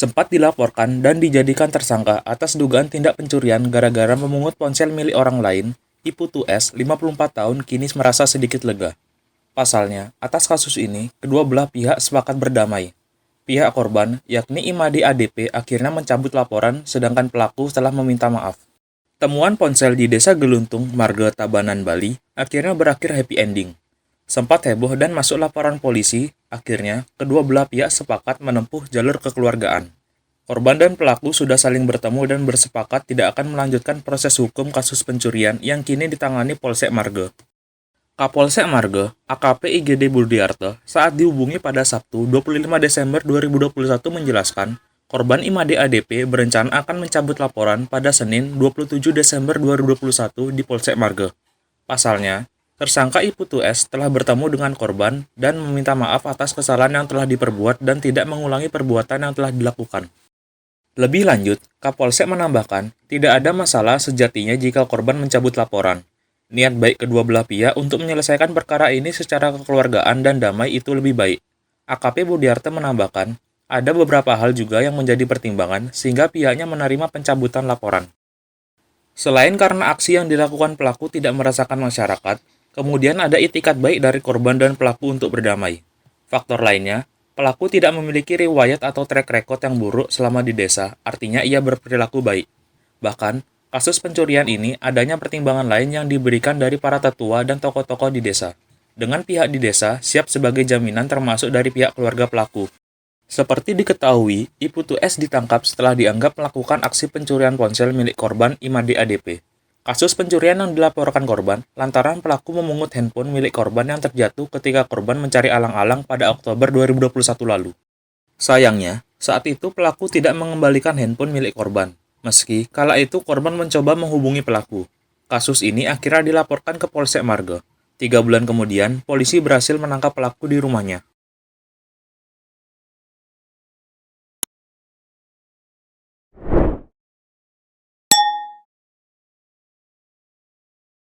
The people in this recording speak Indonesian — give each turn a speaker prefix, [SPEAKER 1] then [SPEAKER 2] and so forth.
[SPEAKER 1] sempat dilaporkan dan dijadikan tersangka atas dugaan tindak pencurian gara-gara memungut ponsel milik orang lain. Iputu S, 54 tahun, kini merasa sedikit lega. Pasalnya, atas kasus ini, kedua belah pihak sepakat berdamai. Pihak korban, yakni Imade ADP, akhirnya mencabut laporan, sedangkan pelaku telah meminta maaf. Temuan ponsel di Desa Geluntung, Marga Tabanan, Bali, akhirnya berakhir happy ending. Sempat heboh dan masuk laporan polisi, akhirnya kedua belah pihak sepakat menempuh jalur kekeluargaan. Korban dan pelaku sudah saling bertemu dan bersepakat tidak akan melanjutkan proses hukum kasus pencurian yang kini ditangani Polsek Marga. Kapolsek Marga, AKP IGD Budiarto, saat dihubungi pada Sabtu 25 Desember 2021 menjelaskan, korban Imade ADP berencana akan mencabut laporan pada Senin 27 Desember 2021 di Polsek Marga. Pasalnya, tersangka Iputu S telah bertemu dengan korban dan meminta maaf atas kesalahan yang telah diperbuat dan tidak mengulangi perbuatan yang telah dilakukan. Lebih lanjut, Kapolsek menambahkan, tidak ada masalah sejatinya jika korban mencabut laporan. Niat baik kedua belah pihak untuk menyelesaikan perkara ini secara kekeluargaan dan damai itu lebih baik. AKP Budiarto menambahkan, ada beberapa hal juga yang menjadi pertimbangan sehingga pihaknya menerima pencabutan laporan. Selain karena aksi yang dilakukan pelaku tidak merasakan masyarakat, kemudian ada itikat baik dari korban dan pelaku untuk berdamai. Faktor lainnya, pelaku tidak memiliki riwayat atau track record yang buruk selama di desa, artinya ia berperilaku baik. Bahkan, kasus pencurian ini adanya pertimbangan lain yang diberikan dari para tetua dan tokoh-tokoh di desa. Dengan pihak di desa siap sebagai jaminan termasuk dari pihak keluarga pelaku. Seperti diketahui, Iputu S ditangkap setelah dianggap melakukan aksi pencurian ponsel milik korban Imade ADP. Kasus pencurian yang dilaporkan korban lantaran pelaku memungut handphone milik korban yang terjatuh ketika korban mencari alang-alang pada Oktober 2021 lalu. Sayangnya, saat itu pelaku tidak mengembalikan handphone milik korban. Meski kala itu korban mencoba menghubungi pelaku. Kasus ini akhirnya dilaporkan ke Polsek Marga. 3 bulan kemudian, polisi berhasil menangkap pelaku di rumahnya.